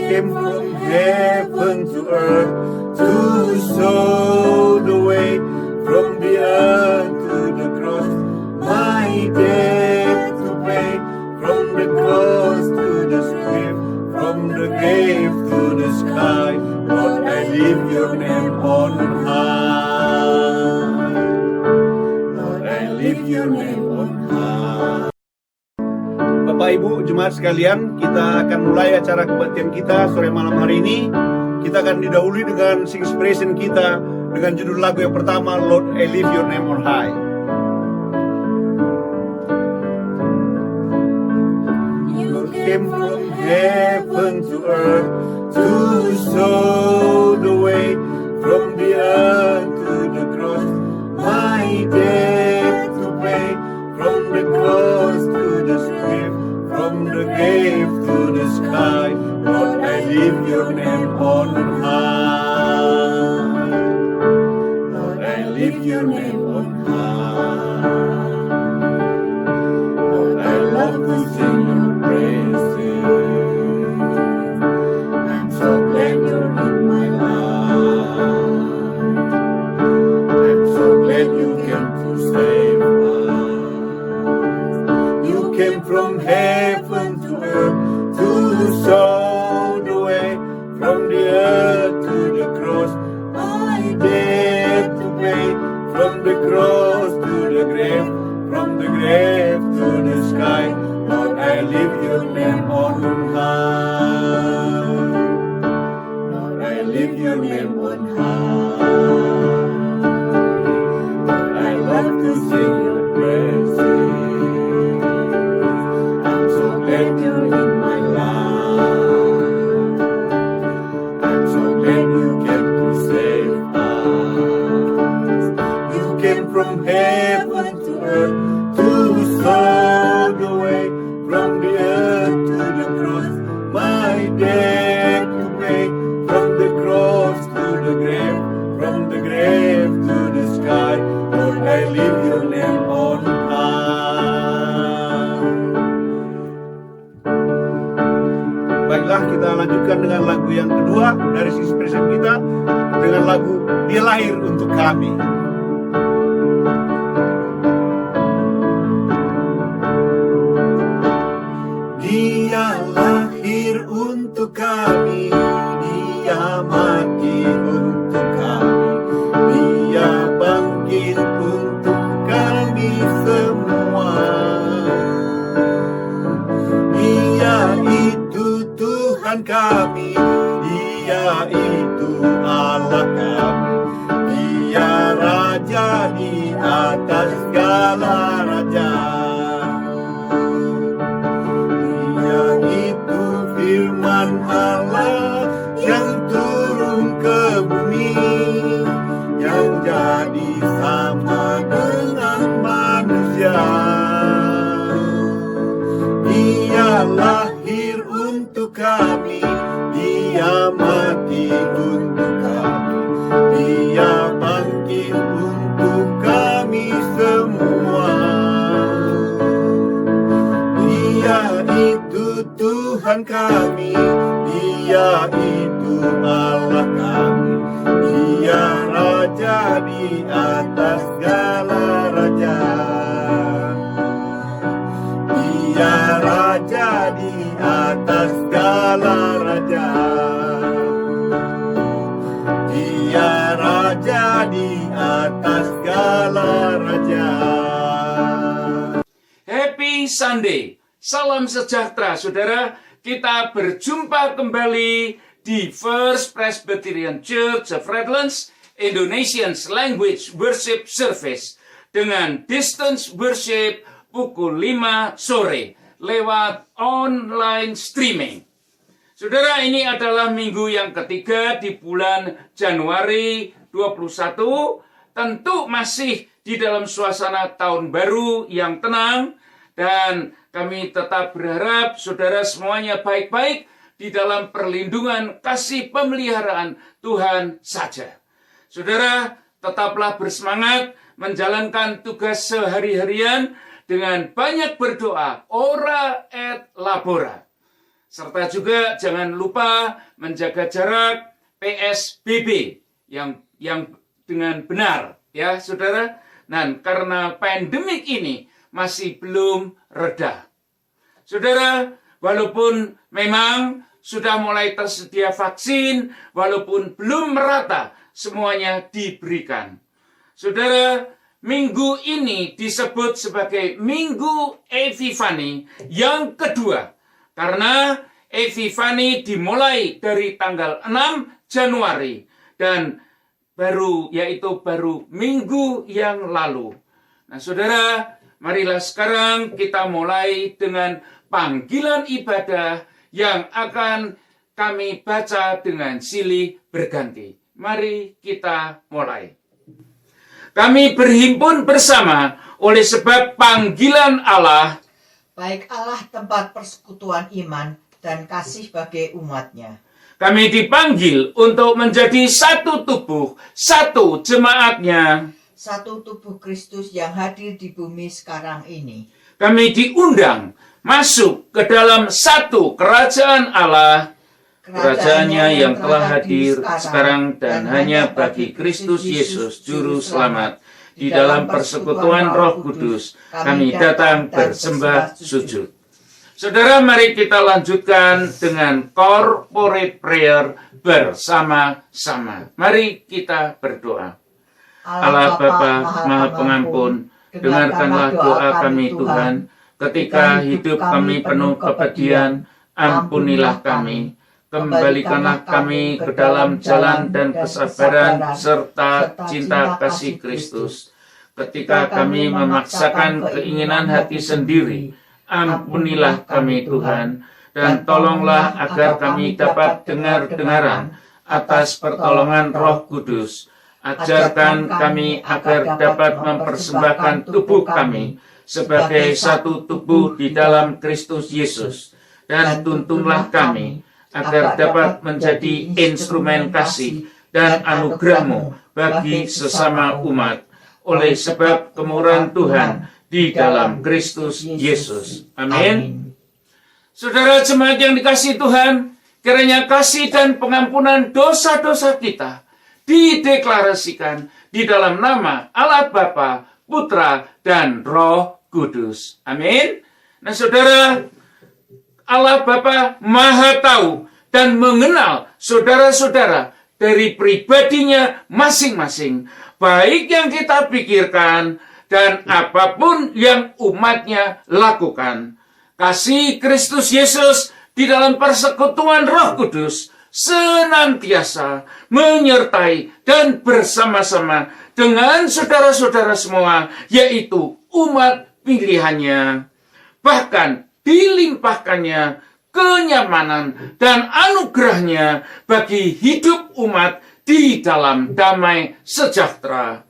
came from heaven to earth to show the way from the earth to the cross. My debt to pay from the cross to the grave, from the grave to the sky. Lord, I lift your name on high. Lord, I lift your name on high. Bapak Ibu jemaat sekalian, kita akan mulai acara kebaktian kita sore malam hari ini. Kita akan didahului dengan sing expression kita dengan judul lagu yang pertama, Lord I Lift Your Name on High. You came from heaven to earth to show the way from the earth to the cross. My debt to pay from the cross to the grave, from the grave to the sky. Lord, I lift your name on high. Lord, I lift your name on high. Lord, I love to sing your praises. I'm so glad you're in my life. I'm so glad you came to save us. You came from heaven to earth to show the way from the earth to the cross. I dare to pay from the cross to the grave, from the grave to the sky. Lord, I lift your name on high. Lord, I lift your name on high. Lord, I love to sing your praises. I'm so glad you're in my life. I'm so glad you came to save us. You came from heaven to earth to show the way from the earth to the cross. My debt to pay from the cross to the grave, from the grave to the sky. Lord, I lift your name on high. Baiklah, kita lanjutkan dengan lagu yang kedua dari sisi present kita, dengan lagu Dia Lahir Untuk Kami. Dia lahir untuk kami, Dia mati untuk kami, Dia bangkit untuk kami semua. Dia itu Tuhan kami, Dia itu Allah kami, Dia Raja di atas segala raja. Dia itu firman Allah yang turun ke bumi, yang jadi sama dengan manusia. Dia lahir untuk kami, Dia mati untuk kami, Dia bangkit untuk kami semua. Dia itu Tuhan kami, Dia itu Allah kami, Dia Raja di atas segala raja. Dia Raja di atas segala raja. Dia Raja di atas segala raja. Happy Sunday, salam sejahtera saudara. Kita berjumpa kembali di First Presbyterian Church of Redlands Indonesian Language Worship Service dengan distance worship pukul 5 sore lewat online streaming. Saudara, ini adalah minggu yang ketiga di bulan Januari 21. Tentu masih di dalam suasana tahun baru yang tenang, dan kami tetap berharap saudara semuanya baik-baik di dalam perlindungan kasih pemeliharaan Tuhan saja. Saudara, tetaplah bersemangat menjalankan tugas sehari-harian dengan banyak berdoa, ora et labora. Serta juga jangan lupa menjaga jarak PSBB yang dengan benar, ya saudara. Dan karena pandemik ini masih belum reda. Saudara, walaupun memang sudah mulai tersedia vaksin, walaupun belum merata, semuanya diberikan. Saudara, minggu ini disebut sebagai Minggu Epifani yang kedua. Karena Epifani dimulai dari tanggal 6 Januari. Dan baru minggu yang lalu. Nah saudara, marilah sekarang kita mulai dengan panggilan ibadah yang akan kami baca dengan silih berganti. Mari kita mulai. Kami berhimpun bersama oleh sebab panggilan Allah, baik Allah tempat persekutuan iman dan kasih bagi umatnya. Kami dipanggil untuk menjadi satu tubuh, satu jemaatnya. Satu tubuh Kristus yang hadir di bumi sekarang ini. Kami diundang masuk ke dalam satu kerajaan Allah. Kerajaannya yang telah hadir sekarang dan hanya bagi Kristus Yesus, Juru Selamat. Di dalam persekutuan Roh Kudus, kami datang bersembah sujud. Saudara, mari kita lanjutkan dengan corporate prayer bersama-sama. Mari kita berdoa. Allah Bapa Maha Pengampun, dengarkanlah doa kami Tuhan. Ketika hidup kami penuh kepedihan, ampunilah kami. Kembalikanlah kami ke dalam jalan dan kesabaran serta cinta kasih Kristus. Ketika kami memaksakan keinginan hati sendiri, ampunilah kami Tuhan, dan tolonglah agar kami dapat dengar-dengaran atas pertolongan Roh Kudus. Ajarkan kami agar dapat mempersembahkan tubuh kami sebagai satu tubuh di dalam Kristus Yesus. Dan tuntunlah kami agar dapat menjadi instrumen kasih dan anugerah-Mu bagi sesama umat. Oleh sebab kemurahan Tuhan di dalam Kristus Yesus. Amin. Saudara jemaat yang dikasihi Tuhan, kiranya kasih dan pengampunan dosa-dosa kita dideklarasikan di dalam nama Allah Bapa, Putra, dan Roh Kudus. Amin. Nah saudara, Allah Bapa Maha tahu dan mengenal saudara-saudara dari pribadinya masing-masing. Baik yang kita pikirkan dan apapun yang umatnya lakukan. Kasih Kristus Yesus di dalam persekutuan Roh Kudus senantiasa menyertai dan bersama-sama dengan saudara-saudara semua, yaitu umat pilihannya. Bahkan dilimpahkannya kenyamanan dan anugerahnya bagi hidup umat di dalam damai sejahtera.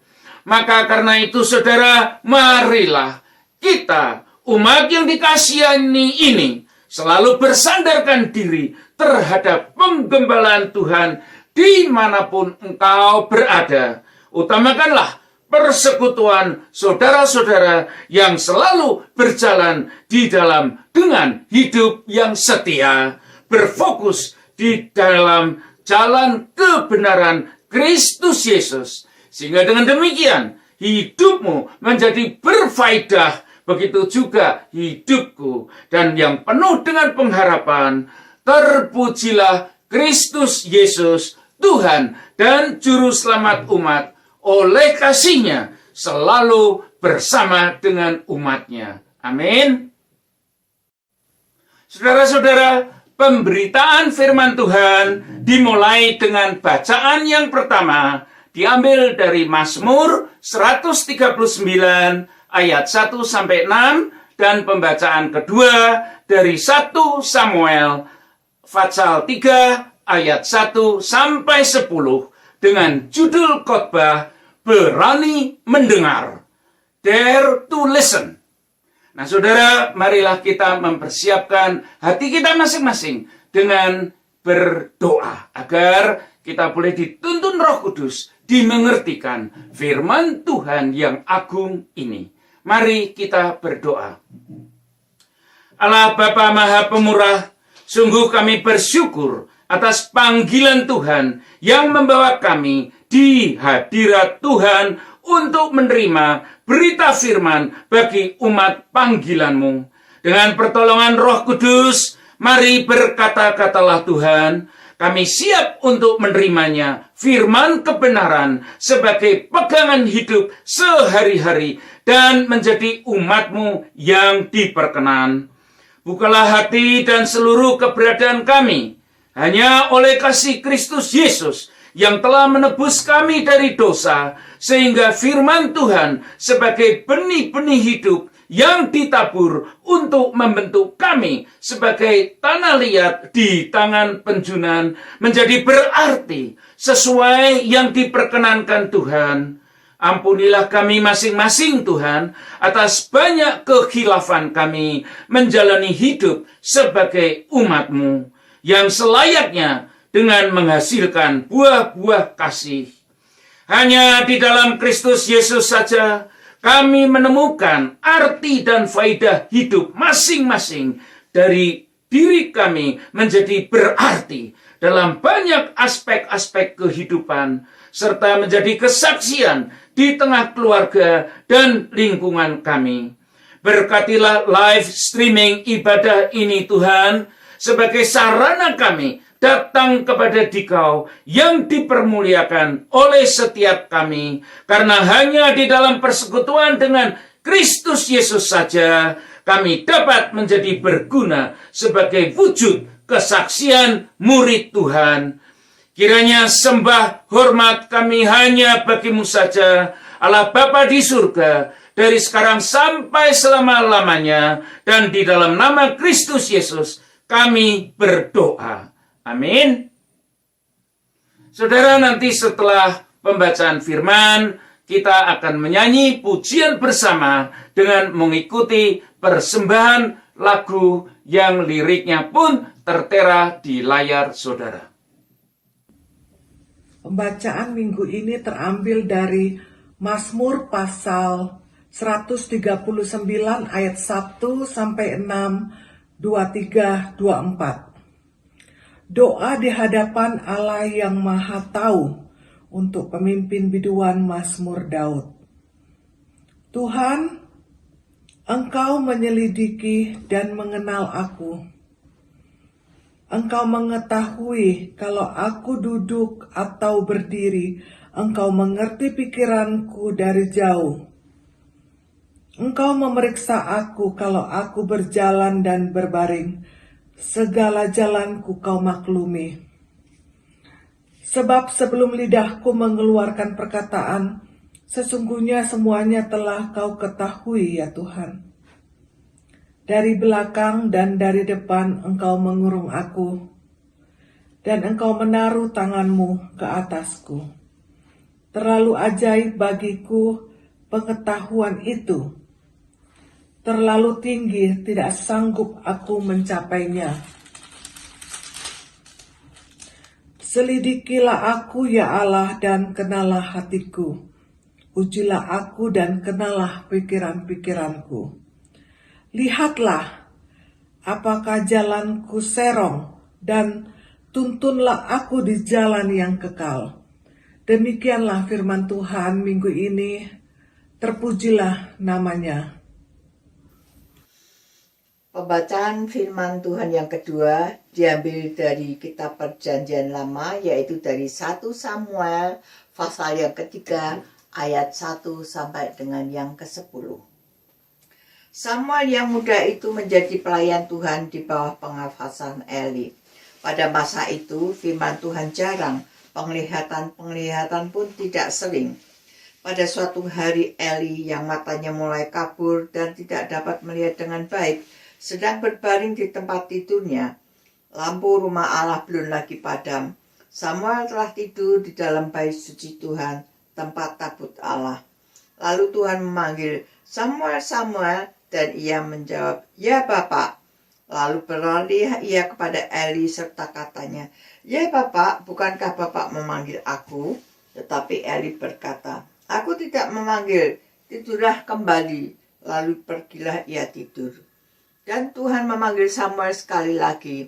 Maka karena itu saudara, marilah kita umat yang dikasihani ini selalu bersandarkan diri terhadap penggembalaan Tuhan dimanapun engkau berada. Utamakanlah persekutuan saudara-saudara yang selalu berjalan di dalam dengan hidup yang setia, berfokus di dalam jalan kebenaran Kristus Yesus. Sehingga dengan demikian hidupmu menjadi berfaedah, begitu juga hidupku. Dan yang penuh dengan pengharapan, terpujilah Kristus Yesus, Tuhan dan Juru Selamat umat, oleh kasih-Nya selalu bersama dengan umat-Nya. Amin. Saudara-saudara, pemberitaan firman Tuhan dimulai dengan bacaan yang pertama, diambil dari Mazmur 139 ayat 1-6 dan pembacaan kedua dari 1 Samuel pasal 3 ayat 1-10 dengan judul khotbah Berani Mendengar. Dare to listen. Nah saudara, marilah kita mempersiapkan hati kita masing-masing dengan berdoa agar kita boleh dituntun Roh Kudus, dimengertikan firman Tuhan yang agung ini. Mari kita berdoa. Allah Bapa Maha Pemurah, Sungguh kami bersyukur atas panggilan Tuhan yang membawa kami di hadirat Tuhan untuk menerima berita firman bagi umat panggilan-Mu. Dengan pertolongan Roh Kudus, mari berkata-katalah Tuhan, kami siap untuk menerimanya, firman kebenaran sebagai pegangan hidup sehari-hari dan menjadi umat-Mu yang diperkenan. Bukalah hati dan seluruh keberadaan kami, hanya oleh kasih Kristus Yesus yang telah menebus kami dari dosa, sehingga firman Tuhan sebagai benih-benih hidup yang ditabur untuk membentuk kami sebagai tanah liat di tangan penjunan menjadi berarti sesuai yang diperkenankan Tuhan. Ampunilah kami masing-masing Tuhan atas banyak kekhilafan kami menjalani hidup sebagai umat-Mu yang selayaknya dengan menghasilkan buah-buah kasih. Hanya di dalam Kristus Yesus saja kami menemukan arti dan faidah hidup masing-masing dari diri kami menjadi berarti dalam banyak aspek-aspek kehidupan, serta menjadi kesaksian di tengah keluarga dan lingkungan kami. Berkatilah live streaming ibadah ini Tuhan, sebagai sarana kami datang kepada Dikau yang dipermuliakan oleh setiap kami, karena hanya di dalam persekutuan dengan Kristus Yesus saja kami dapat menjadi berguna sebagai wujud kesaksian murid Tuhan. Kiranya sembah hormat kami hanya bagi-Mu saja, Allah Bapa di surga, dari sekarang sampai selama-lamanya, dan di dalam nama Kristus Yesus kami berdoa. Amin. Saudara, nanti setelah pembacaan firman, kita akan menyanyi pujian bersama dengan mengikuti persembahan lagu yang liriknya pun tertera di layar saudara. Pembacaan minggu ini terambil dari Mazmur pasal 139 ayat 1 sampai 6, 23, 24. Doa di hadapan Allah yang Maha Tahu untuk pemimpin biduan Mazmur Daud. Tuhan, Engkau menyelidiki dan mengenal aku. Engkau mengetahui kalau aku duduk atau berdiri. Engkau mengerti pikiranku dari jauh. Engkau memeriksa aku kalau aku berjalan dan berbaring. Segala jalanku Kau maklumi. Sebab sebelum lidahku mengeluarkan perkataan, sesungguhnya semuanya telah Kau ketahui ya Tuhan. Dari belakang dan dari depan Engkau mengurung aku, dan Engkau menaruh tangan-Mu ke atasku. Terlalu ajaib bagiku pengetahuan itu. Terlalu tinggi, tidak sanggup aku mencapainya. Selidikilah aku ya Allah dan kenalah hatiku. Ujilah aku dan kenalah pikiran-pikiranku. Lihatlah, apakah jalanku serong, dan tuntunlah aku di jalan yang kekal. Demikianlah firman Tuhan minggu ini, terpujilah namanya. Pembacaan firman Tuhan yang kedua diambil dari kitab Perjanjian Lama, yaitu dari 1 Samuel pasal yang ketiga ayat 1 sampai dengan yang ke-10. Samuel yang muda itu menjadi pelayan Tuhan di bawah pengawasan Eli. Pada masa itu firman Tuhan jarang, penglihatan pun tidak sering. Pada suatu hari Eli yang matanya mulai kabur dan tidak dapat melihat dengan baik, sedang berbaring di tempat tidurnya. Lampu rumah Allah belum lagi padam. Samuel telah tidur di dalam bait suci Tuhan, tempat tabut Allah. Lalu Tuhan memanggil, "Samuel, Samuel," dan ia menjawab, "Ya Bapak." Lalu beralih ia kepada Eli serta katanya, "Ya Bapak, bukankah Bapak memanggil aku?" Tetapi Eli berkata, "Aku tidak memanggil, tidurlah kembali." Lalu pergilah ia tidur. Dan Tuhan memanggil Samuel sekali lagi.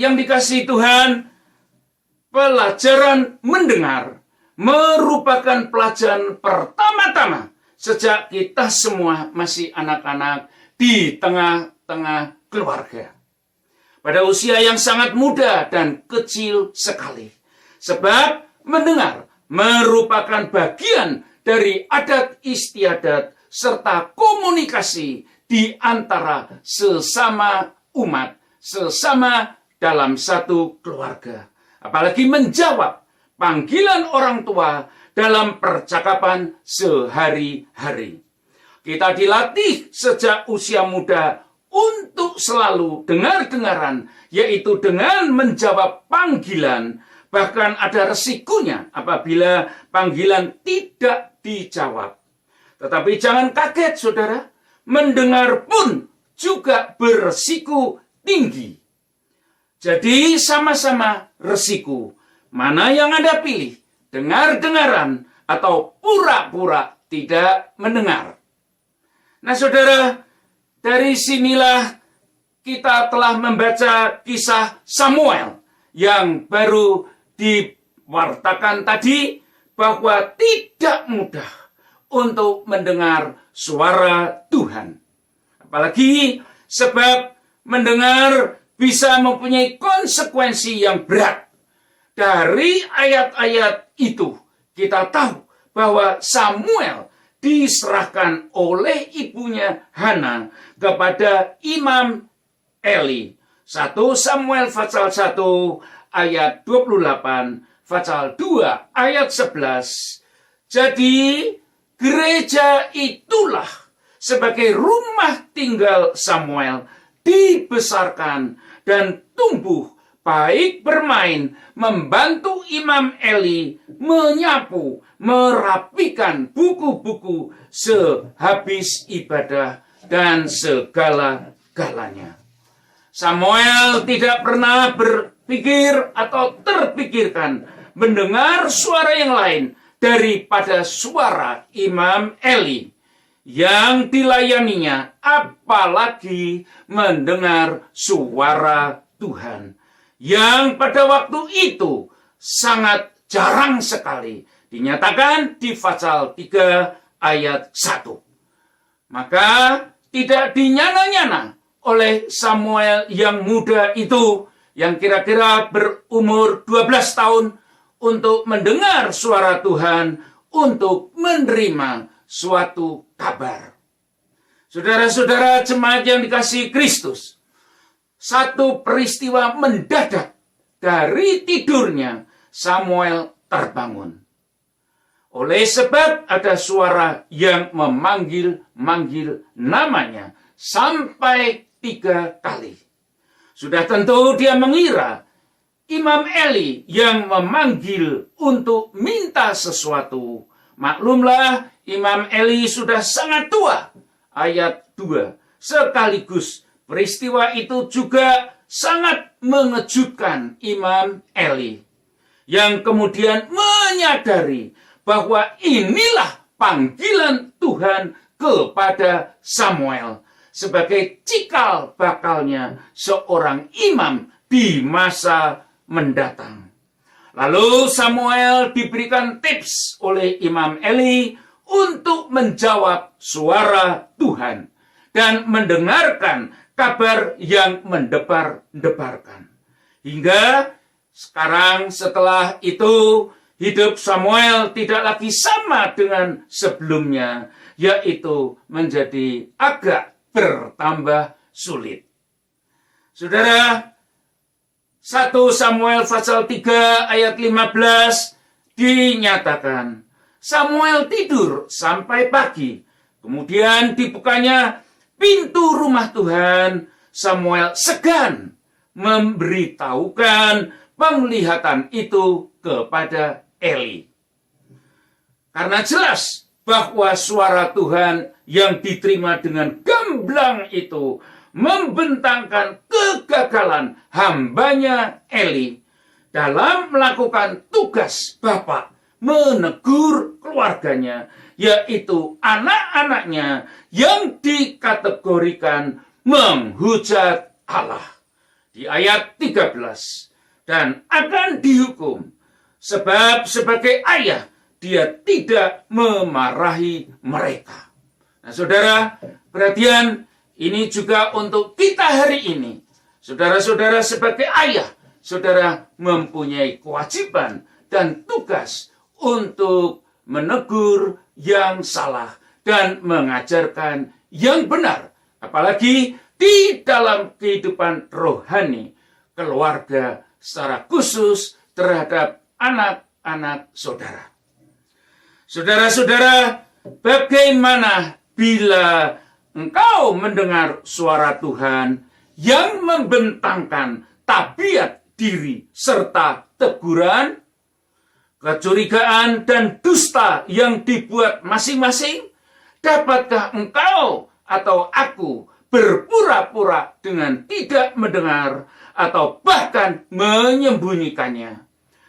yang dikasihi Tuhan, pelajaran mendengar merupakan pelajaran pertama-tama sejak kita semua masih anak-anak di tengah-tengah keluarga. Pada usia yang sangat muda dan kecil sekali. Sebab mendengar merupakan bagian dari adat istiadat serta komunikasi di antara sesama umat, sesama dalam satu keluarga. Apalagi menjawab panggilan orang tua dalam percakapan sehari-hari. Kita dilatih sejak usia muda untuk selalu dengar-dengaran, yaitu dengan menjawab panggilan. Bahkan ada resikonya apabila panggilan tidak dijawab. Tetapi jangan kaget, saudara. Mendengar pun juga beresiko tinggi. Jadi sama-sama resiko. Mana yang Anda pilih? Dengar-dengaran atau pura-pura tidak mendengar? Nah, saudara, dari sinilah kita telah membaca kisah Samuel yang baru diwartakan tadi, bahwa tidak mudah untuk mendengar suara Tuhan. Apalagi sebab mendengar bisa mempunyai konsekuensi yang berat. Dari ayat-ayat itu kita tahu bahwa Samuel diserahkan oleh ibunya Hana kepada Imam Eli. 1 Samuel pasal 1 ayat 28, pasal 2 ayat 11. Jadi gereja itulah sebagai rumah tinggal Samuel dibesarkan dan tumbuh, baik bermain, membantu Imam Eli menyapu, merapikan buku-buku sehabis ibadah dan segala-galanya. Samuel tidak pernah berpikir atau terpikirkan mendengar suara yang lain daripada suara Imam Eli yang dilayaninya, apalagi mendengar suara Tuhan yang pada waktu itu sangat jarang sekali dinyatakan di pasal 3 ayat 1. Maka tidak dinyana-nyana oleh Samuel yang muda itu, yang kira-kira berumur 12 tahun, untuk mendengar suara Tuhan, untuk menerima suatu kabar. Saudara-saudara jemaat yang dikasihi Kristus, satu peristiwa mendadak dari tidurnya Samuel terbangun. Oleh sebab ada suara yang memanggil-manggil namanya sampai 3 kali. Sudah tentu dia mengira Imam Eli yang memanggil untuk minta sesuatu. Maklumlah, Imam Eli sudah sangat tua. Ayat 2. Sekaligus peristiwa itu juga sangat mengejutkan Imam Eli, yang kemudian menyadari bahwa inilah panggilan Tuhan kepada Samuel sebagai cikal bakalnya seorang imam di masa mendatang. Lalu Samuel diberikan tips oleh Imam Eli untuk menjawab suara Tuhan dan mendengarkan kabar yang mendebar-debarkan. Hingga sekarang setelah itu hidup Samuel tidak lagi sama dengan sebelumnya, yaitu menjadi agak bertambah sulit. Saudara, 1 Samuel pasal 3 ayat 15 dinyatakan, Samuel tidur sampai pagi. Kemudian dibukanya pintu rumah Tuhan. Samuel segan memberitahukan penglihatan itu kepada Eli. Karena jelas bahwa suara Tuhan yang diterima dengan gamblang itu membentangkan kegagalan hambanya Eli dalam melakukan tugas Bapak menegur keluarganya, yaitu anak-anaknya yang dikategorikan menghujat Allah. di ayat 13. Dan akan dihukum, sebab sebagai ayah dia tidak memarahi mereka. Nah saudara, perhatian ini juga untuk kita hari ini. Saudara-saudara sebagai ayah, saudara mempunyai kewajiban dan tugas untuk menegur yang salah dan mengajarkan yang benar. Apalagi di dalam kehidupan rohani keluarga secara khusus terhadap anak-anak saudara. Saudara-saudara, bagaimana bila engkau mendengar suara Tuhan yang membentangkan tabiat diri serta teguran, kecurigaan dan dusta yang dibuat masing-masing? Dapatkah engkau atau aku berpura-pura dengan tidak mendengar atau bahkan menyembunyikannya?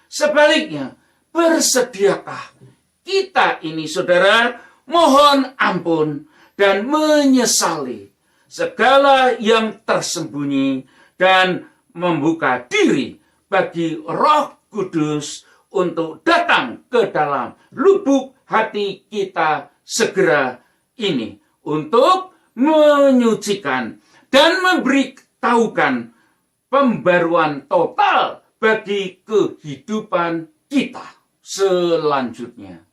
Sebaliknya, bersediakah kita ini, saudara, mohon ampun dan menyesali segala yang tersembunyi dan membuka diri bagi Roh Kudus untuk datang ke dalam lubuk hati kita segera ini untuk menyucikan dan memberitahukan pembaruan total bagi kehidupan kita selanjutnya.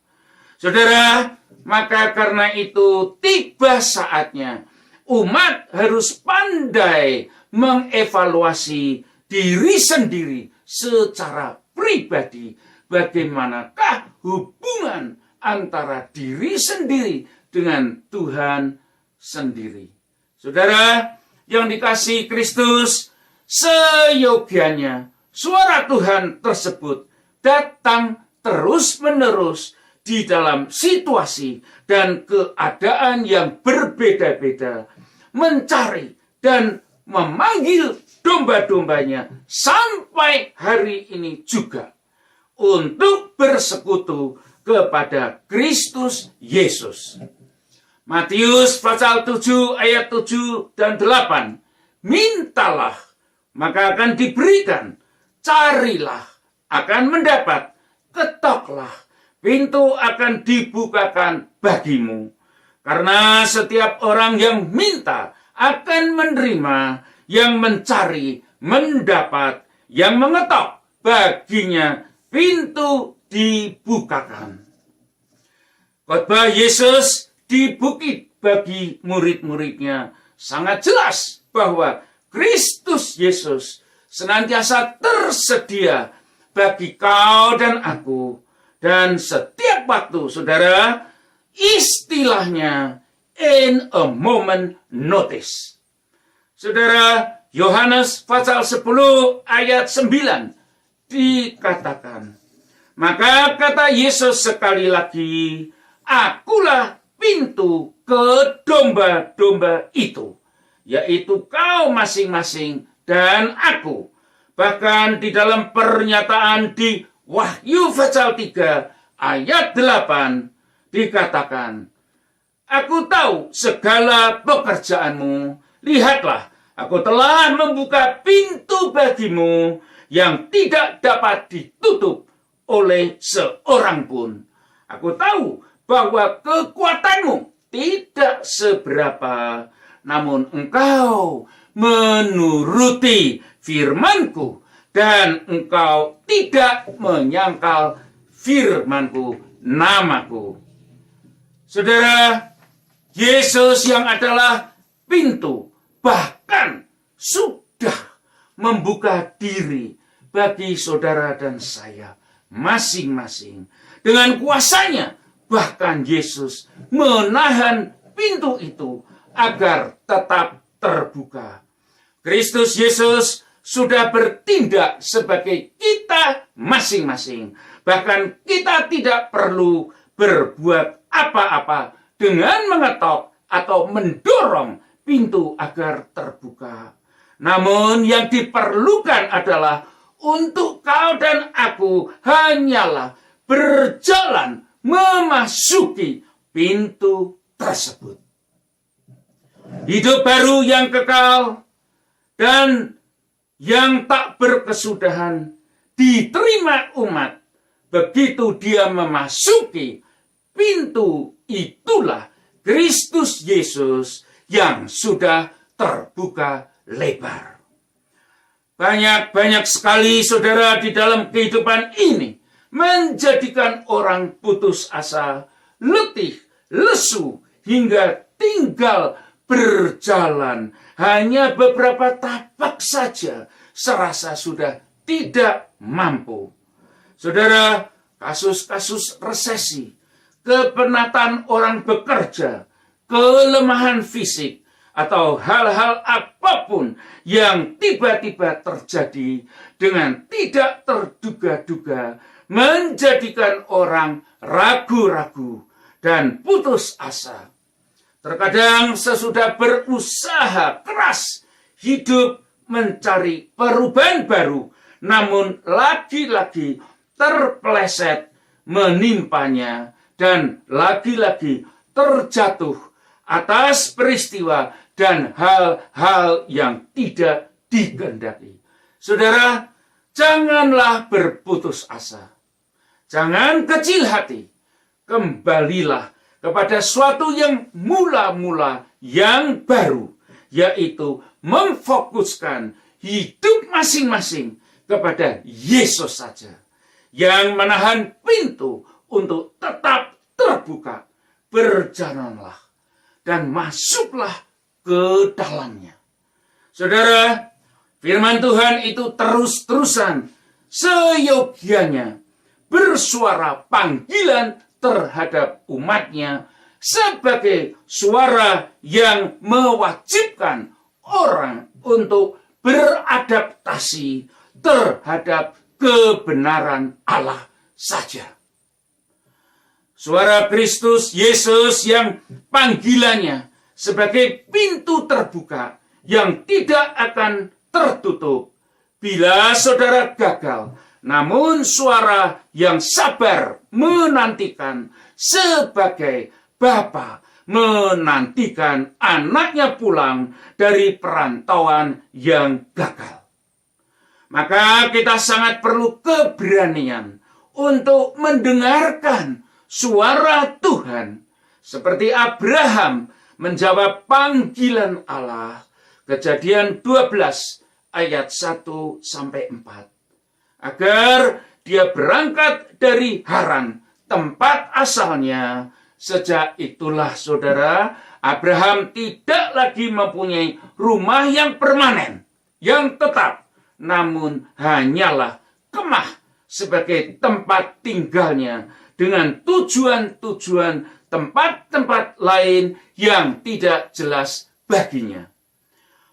Saudara, maka karena itu tiba saatnya umat harus pandai mengevaluasi diri sendiri secara pribadi. Bagaimanakah hubungan antara diri sendiri dengan Tuhan sendiri. Saudara yang dikasihi Kristus, seyogianya suara Tuhan tersebut datang terus-menerus di dalam situasi dan keadaan yang berbeda-beda, mencari dan memanggil domba-dombanya sampai hari ini juga untuk bersekutu kepada Kristus Yesus. Matius pasal 7 ayat 7 dan 8. Mintalah, maka akan diberikan. Carilah, akan mendapat. Ketoklah, pintu akan dibukakan bagimu. Karena setiap orang yang minta akan menerima, yang mencari mendapat, yang mengetok baginya pintu dibukakan. Khotbah Yesus di bukit bagi murid-muridnya sangat jelas bahwa Kristus Yesus senantiasa tersedia bagi kau dan aku. Dan setiap waktu, saudara, istilahnya in a moment notice. Saudara, Yohanes pasal 10 ayat 9 dikatakan, maka kata Yesus sekali lagi, akulah pintu ke domba-domba itu, yaitu kau masing-masing dan aku. Bahkan di dalam pernyataan di Wahyu pasal 3 ayat 8 dikatakan, aku tahu segala pekerjaanmu, lihatlah, aku telah membuka pintu bagimu yang tidak dapat ditutup oleh seorang pun. Aku tahu bahwa kekuatanmu tidak seberapa, namun engkau menuruti firmanku dan engkau tidak menyangkal firmanku, namaku. Saudara, Yesus yang adalah pintu bahkan sudah membuka diri bagi saudara dan saya masing-masing. Dengan kuasanya, bahkan Yesus menahan pintu itu agar tetap terbuka. Kristus Yesus sudah bertindak sebagai kita masing-masing. Bahkan kita tidak perlu berbuat apa-apa dengan mengetok atau mendorong pintu agar terbuka. Namun yang diperlukan adalah untuk kau dan aku hanyalah berjalan memasuki pintu tersebut. Hidup baru yang kekal dan yang tak berkesudahan diterima umat. Begitu dia memasuki pintu, itulah Kristus Yesus yang sudah terbuka lebar. Banyak sekali saudara di dalam kehidupan ini menjadikan orang putus asa, letih, lesu, hingga tinggal berjalan hanya beberapa tapak saja, serasa sudah tidak mampu. Saudara, kasus-kasus resesi, kepenatan orang bekerja, kelemahan fisik, atau hal-hal apapun yang tiba-tiba terjadi dengan tidak terduga-duga menjadikan orang ragu-ragu dan putus asa. Terkadang sesudah berusaha keras hidup mencari perubahan baru, namun lagi-lagi terpeleset menimpanya dan lagi-lagi terjatuh atas peristiwa dan hal-hal yang tidak dikehendaki. Saudara, janganlah berputus asa. Jangan kecil hati. Kembalilah kepada suatu yang mula-mula yang baru, yaitu memfokuskan hidup masing-masing kepada Yesus saja, yang menahan pintu untuk tetap terbuka. Berjalanlah dan masuklah ke dalamnya. Saudara, firman Tuhan itu terus-terusan seyogianya bersuara panggilan terhadap umatnya sebagai suara yang mewajibkan orang untuk beradaptasi terhadap kebenaran Allah saja. Suara Kristus Yesus yang panggilannya sebagai pintu terbuka yang tidak akan tertutup bila saudara gagal, namun suara yang sabar menantikan sebagai bapa menantikan anaknya pulang dari perantauan yang gagal. Maka kita sangat perlu keberanian untuk mendengarkan suara Tuhan, seperti Abraham menjawab panggilan Allah. Kejadian 12 ayat 1-4. Agar dia berangkat dari Haran, tempat asalnya. Sejak itulah saudara, Abraham tidak lagi mempunyai rumah yang permanen, yang tetap, namun hanyalah kemah sebagai tempat tinggalnya, dengan tujuan-tujuan tempat-tempat lain yang tidak jelas baginya.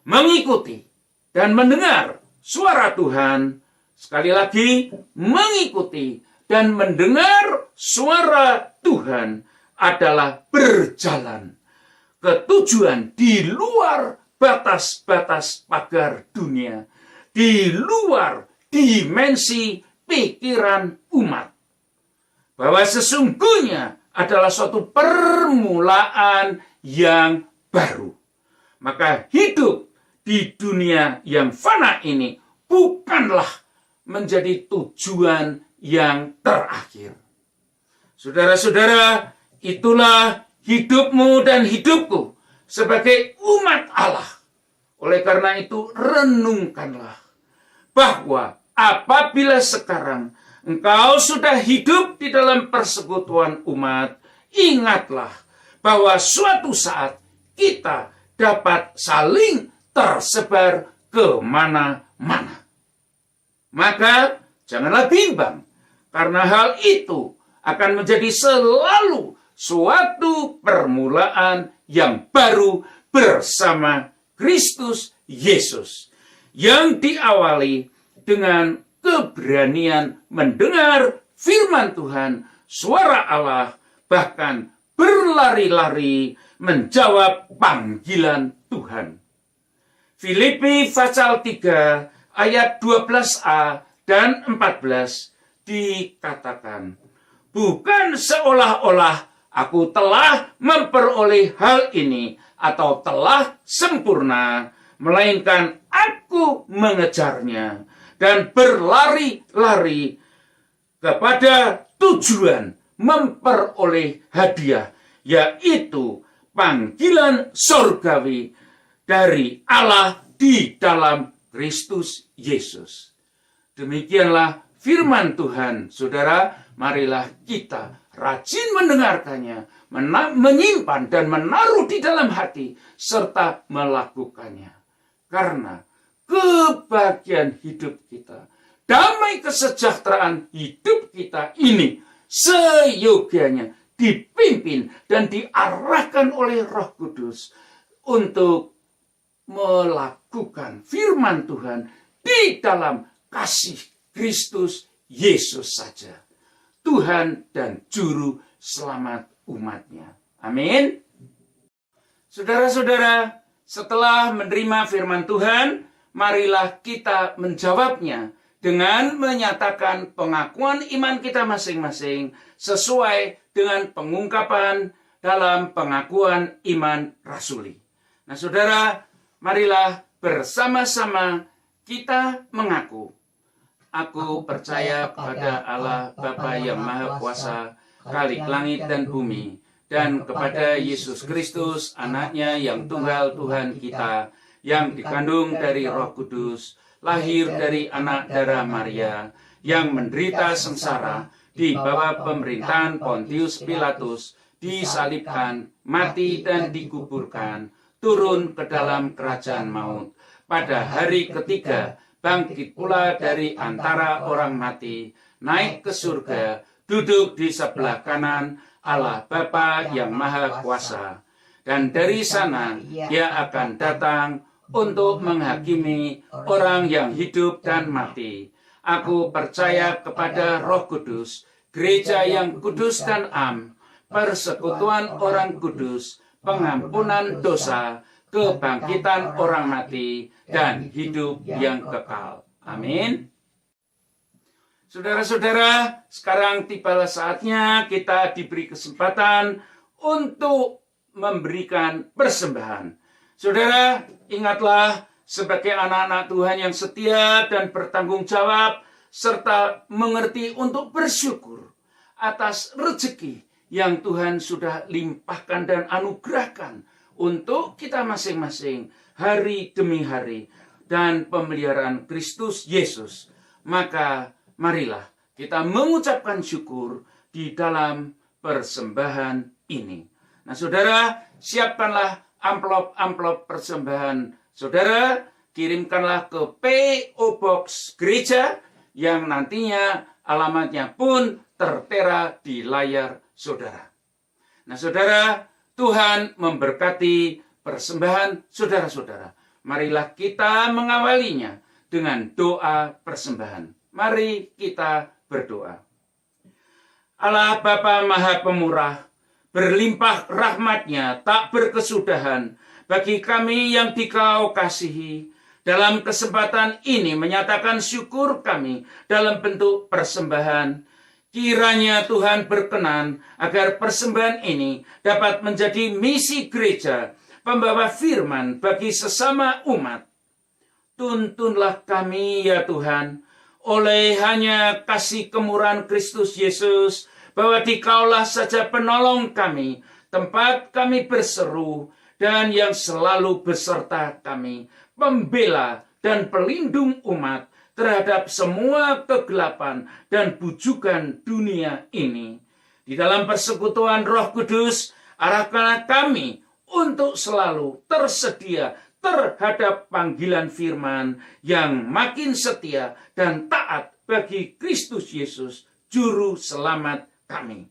Mengikuti dan mendengar suara Tuhan, sekali lagi mengikuti dan mendengar suara Tuhan adalah berjalan ke tujuan di luar batas-batas pagar dunia, di luar dimensi pikiran umat. Bahwa sesungguhnya adalah suatu permulaan yang baru. Maka hidup di dunia yang fana ini bukanlah menjadi tujuan yang terakhir. Saudara-saudara, itulah hidupmu dan hidupku sebagai umat Allah. Oleh karena itu, renungkanlah bahwa apabila sekarang engkau sudah hidup di dalam persekutuan umat, ingatlah bahwa suatu saat kita dapat saling tersebar ke mana-mana. Maka janganlah bimbang, karena hal itu akan menjadi selalu suatu permulaan yang baru bersama Kristus Yesus, yang diawali dengan keberanian mendengar firman Tuhan, suara Allah, bahkan berlari-lari menjawab panggilan Tuhan. Filipi pasal 3 ayat 12a dan 14 dikatakan, bukan seolah-olah aku telah memperoleh hal ini atau telah sempurna, melainkan aku mengejarnya dan berlari-lari kepada tujuan memperoleh hadiah, yaitu panggilan surgawi dari Allah di dalam Kristus Yesus. Demikianlah firman Tuhan, saudara. Marilah kita rajin mendengarkannya, menyimpan dan menaruh di dalam hati, serta melakukannya. Karena kebahagiaan hidup kita, damai kesejahteraan hidup kita ini seyogianya dipimpin dan diarahkan oleh Roh Kudus untuk melakukan firman Tuhan di dalam kasih Kristus Yesus saja, Tuhan dan Juru Selamat umatnya. Amin. Saudara-saudara, setelah menerima firman Tuhan, marilah kita menjawabnya dengan menyatakan pengakuan iman kita masing-masing sesuai dengan pengungkapan dalam pengakuan iman rasuli. Nah, saudara, marilah bersama-sama kita mengaku. Aku percaya pada Allah Bapa yang Maha Kuasa, Khalik langit dan bumi, dan kepada Yesus Kristus, anaknya yang tunggal Tuhan kita, yang dikandung dari Roh Kudus, lahir dari anak darah Maria, yang menderita sengsara di bawah pemerintahan Pontius Pilatus, disalibkan, mati dan dikuburkan, turun ke dalam kerajaan maut. Pada hari ketiga, bangkit pula dari antara orang mati, naik ke surga, duduk di sebelah kanan Allah Bapa yang Maha Kuasa. Dan dari sana Dia akan datang untuk menghakimi orang yang hidup dan mati. Aku percaya kepada Roh Kudus, gereja yang kudus dan am, persekutuan orang kudus, pengampunan dosa, kebangkitan orang mati, dan hidup yang kekal. Amin. Saudara-saudara, sekarang tibalah saatnya kita diberi kesempatan untuk memberikan persembahan. Saudara, ingatlah sebagai anak-anak Tuhan yang setia dan bertanggung jawab, serta mengerti untuk bersyukur atas rezeki yang Tuhan sudah limpahkan dan anugerahkan untuk kita masing-masing hari demi hari, dan pemeliharaan Kristus Yesus. Maka marilah kita mengucapkan syukur di dalam persembahan ini. Nah, saudara, siapkanlah amplop-amplop persembahan saudara, kirimkanlah ke P.O. Box Gereja yang nantinya alamatnya pun tertera di layar saudara. Nah, saudara, Tuhan memberkati persembahan saudara-saudara. Marilah kita mengawalinya dengan doa persembahan. Mari kita berdoa. Allah Bapa Maha Pemurah, berlimpah rahmat-Nya tak berkesudahan bagi kami yang Dikau kasihi. Dalam kesempatan ini menyatakan syukur kami dalam bentuk persembahan. Kiranya Tuhan berkenan agar persembahan ini dapat menjadi misi gereja, pembawa firman bagi sesama umat. Tuntunlah kami ya Tuhan, oleh hanya kasih kemurahan Kristus Yesus, bahwa Dikaulah saja penolong kami, tempat kami berseru, dan yang selalu beserta kami, pembela dan pelindung umat terhadap semua kegelapan dan bujukan dunia ini. Di dalam persekutuan Roh Kudus, arahkanlah kami untuk selalu tersedia terhadap panggilan firman yang makin setia dan taat bagi Kristus Yesus, Juru Selamat kami.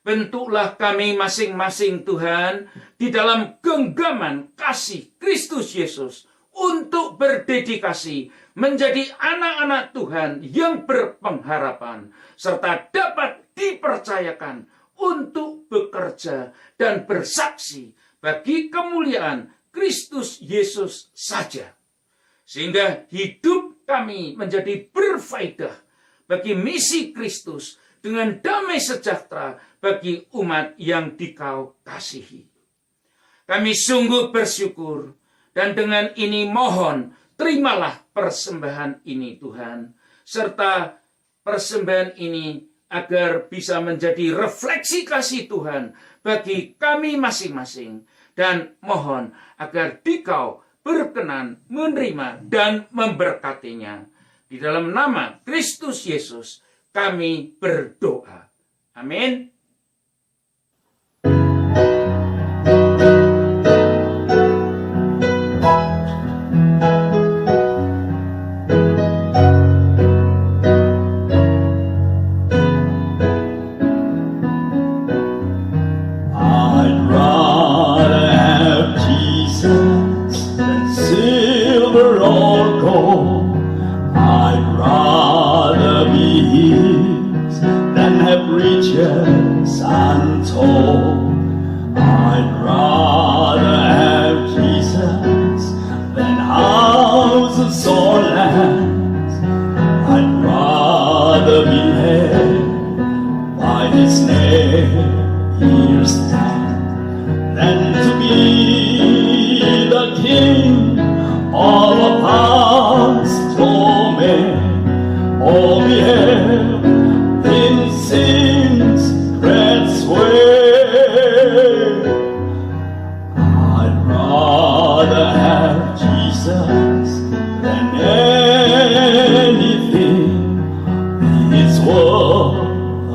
Bentuklah kami masing-masing Tuhan di dalam genggaman kasih Kristus Yesus untuk berdedikasi menjadi anak-anak Tuhan yang berpengharapan serta dapat dipercayakan untuk bekerja dan bersaksi bagi kemuliaan Kristus Yesus saja. Sehingga hidup kami menjadi berfaedah bagi misi Kristus dengan damai sejahtera bagi umat yang Dikau kasihi. Kami sungguh bersyukur Dan dengan ini mohon, terimalah persembahan ini Tuhan. Serta persembahan ini agar bisa menjadi refleksi kasih Tuhan bagi kami masing-masing. Dan mohon agar Dikau berkenan menerima dan memberkatinya. Di dalam nama Kristus Yesus kami berdoa. Amin. I'd rather have Jesus than silver or gold. I'd rather be His than have riches untold. I'd rather have Jesus than houses or lands. I'd rather be led by His name than to be the king of a past domain, or be held in sin's dread sway. I'd rather have Jesus than anything this world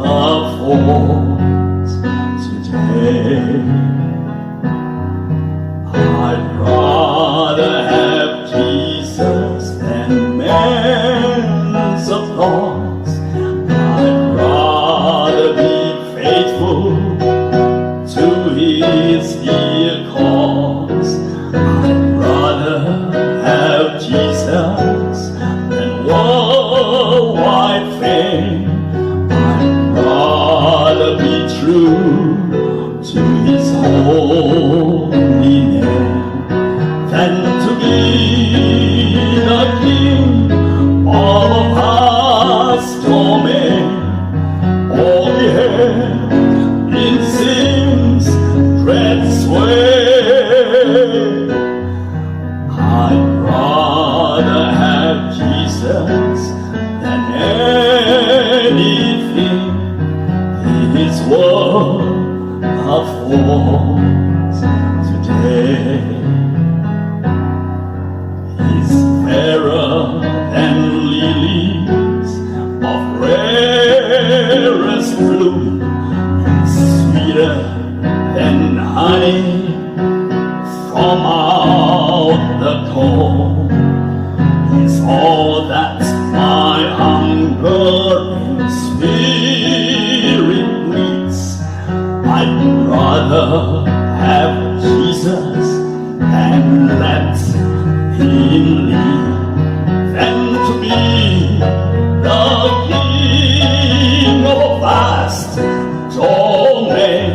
affords today. I'd rather have Jesus than man's applause. I'd rather be faithful to His dear cause. I'd rather have Jesus than worldwide fame. I'd rather be true to His holy name than to be the king of a past domain, or be held in sin's dread sway. I'd rather have Jesus than anything His world affords today. He's fairer than lilies of rarest bloom, and sweeter than honey from out the comb. He's all that my hungering spirit needs. I'd rather have Jesus and let Him lead than to be the king of a vast domain,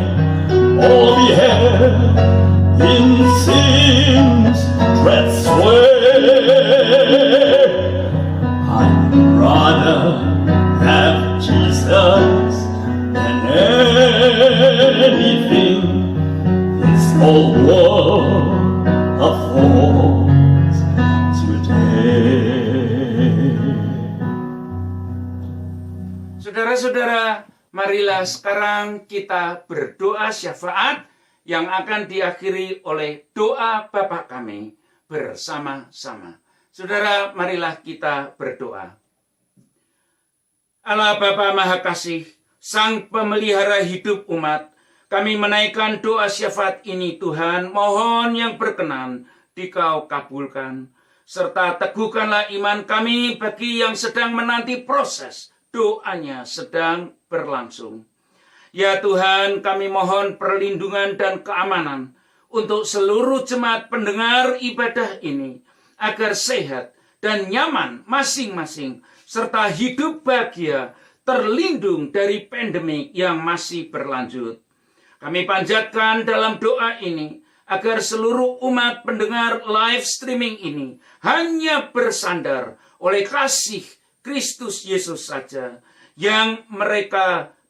or be held in sin's dread sway. I'd rather have Jesus than anything this whole world affords today. Saudara-saudara, marilah sekarang kita berdoa syafaat yang akan diakhiri oleh doa Bapa kami bersama-sama. Saudara, marilah kita berdoa. Allah Bapa Maha Kasih, Sang Pemelihara hidup umat, kami menaikkan doa syafaat ini Tuhan, mohon yang berkenan Dikau kabulkan, serta teguhkanlah iman kami bagi yang sedang menanti proses doanya sedang berlangsung. Ya Tuhan, kami mohon perlindungan dan keamanan untuk seluruh jemaat pendengar ibadah ini, agar sehat dan nyaman masing-masing, serta hidup bahagia terlindung dari pandemi yang masih berlanjut. Kami panjatkan dalam doa ini, agar seluruh umat pendengar live streaming ini hanya bersandar oleh kasih Kristus Yesus saja, yang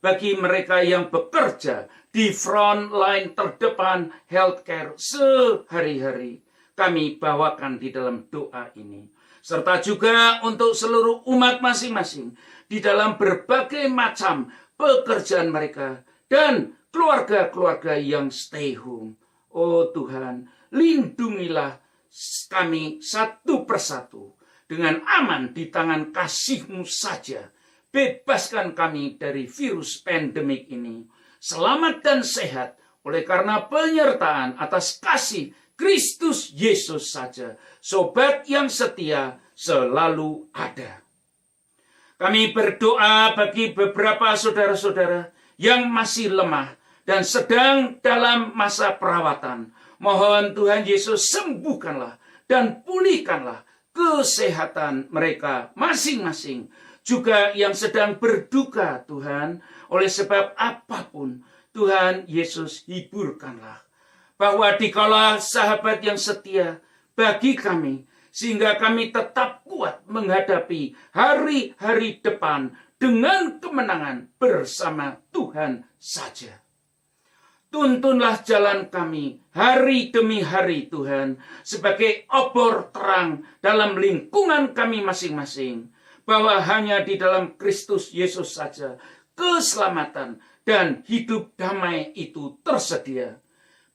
bagi mereka yang bekerja di front line terdepan healthcare sehari-hari. kami bawakan di dalam doa ini. Serta juga untuk seluruh umat masing-masing di dalam berbagai macam pekerjaan mereka dan keluarga-keluarga yang stay home. Oh Tuhan, lindungilah kami satu persatu dengan aman di tangan kasih-Mu saja. Bebaskan kami dari virus pandemik ini. Selamat dan sehat oleh karena penyertaan atas kasih Kristus Yesus saja. Sobat yang setia selalu ada. Kami berdoa bagi beberapa saudara-saudara yang masih lemah dan sedang dalam masa perawatan. Mohon Tuhan Yesus sembuhkanlah dan pulihkanlah kesehatan mereka masing-masing. Juga yang sedang berduka Tuhan, oleh sebab apapun, Tuhan Yesus hiburkanlah. Bahwa dikala sahabat yang setia bagi kami, sehingga kami tetap kuat menghadapi hari-hari depan dengan kemenangan bersama Tuhan saja. Tuntunlah jalan kami hari demi hari Tuhan, sebagai obor terang dalam lingkungan kami masing-masing. Bahwa hanya di dalam Kristus Yesus saja keselamatan dan hidup damai itu tersedia.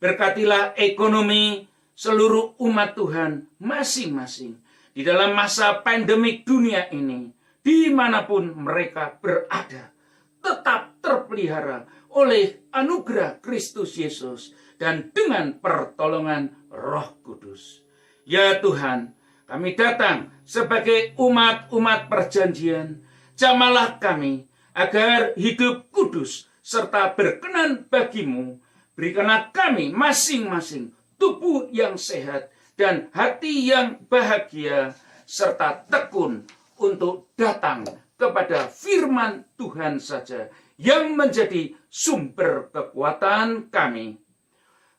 Berkatilah ekonomi seluruh umat Tuhan masing-masing di dalam masa pandemik dunia ini, dimanapun mereka berada, tetap terpelihara oleh anugerah Kristus Yesus dan dengan pertolongan Roh Kudus. Ya Tuhan, kami datang sebagai umat-umat perjanjian. Jamalah kami agar hidup kudus serta berkenan bagi-Mu. Berikanlah kami masing-masing tubuh yang sehat dan hati yang bahagia serta tekun untuk datang kepada firman Tuhan saja yang menjadi sumber kekuatan kami.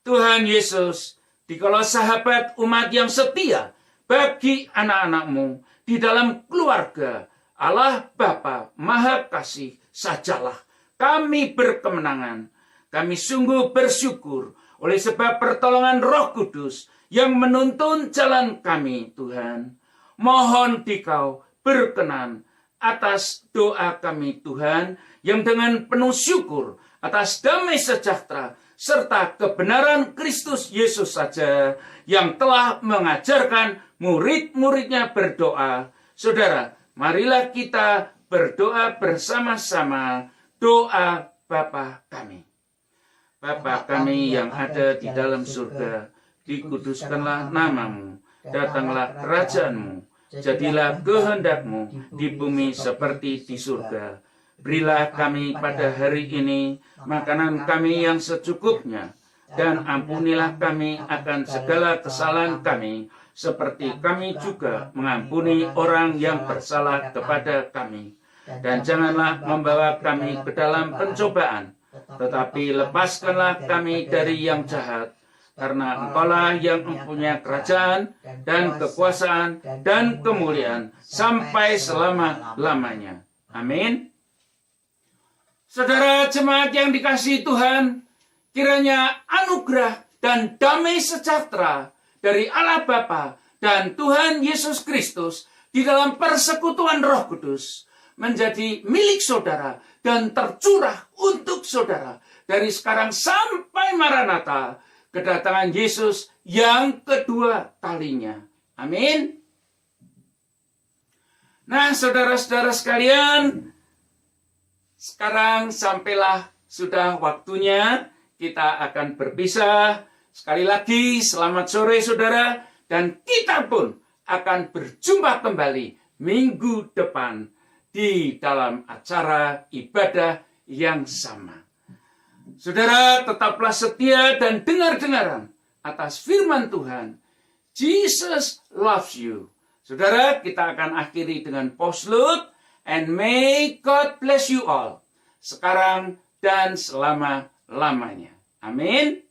Tuhan Yesus, dikala sahabat umat yang setia bagi anak-anak-Mu di dalam keluarga, Allah Bapa Maha Kasih sajalah kami berkemenangan. Kami sungguh bersyukur oleh sebab pertolongan Roh Kudus yang menuntun jalan kami, Tuhan. Mohon Dikau berkenan atas doa kami, Tuhan, yang dengan penuh syukur atas damai sejahtera serta kebenaran Kristus Yesus saja yang telah mengajarkan murid-muridnya berdoa. Saudara, marilah kita berdoa bersama-sama doa Bapa kami. Bapa kami yang ada di dalam surga, dikuduskanlah nama-Mu, datanglah kerajaan-Mu, jadilah kehendak-Mu di bumi seperti di surga. Berilah kami pada hari ini makanan kami yang secukupnya, dan ampunilah kami akan segala kesalahan kami, seperti kami juga mengampuni orang yang bersalah kepada kami. Dan janganlah membawa kami ke dalam pencobaan, tetapi lepaskanlah kami dari yang jahat, karena Engkaulah yang mempunyai kerajaan dan kekuasaan dan kemuliaan sampai selama-lamanya. Amin. Saudara jemaat yang dikasihi Tuhan, kiranya anugerah dan damai sejahtera dari Allah Bapa dan Tuhan Yesus Kristus di dalam persekutuan Roh Kudus menjadi milik saudara dan tercurah untuk saudara dari sekarang sampai Maranatha, kedatangan Yesus yang kedua kalinya. Amin. Nah, saudara-saudara sekalian, sekarang sampailah sudah waktunya kita akan berpisah. Sekali lagi, selamat sore saudara, dan kita pun akan berjumpa kembali minggu depan di dalam acara ibadah yang sama. Saudara, tetaplah setia dan dengar-dengaran atas firman Tuhan. Jesus loves you. Saudara, kita akan akhiri dengan postlude. And may God bless you all. Sekarang dan selama-lamanya. Amin.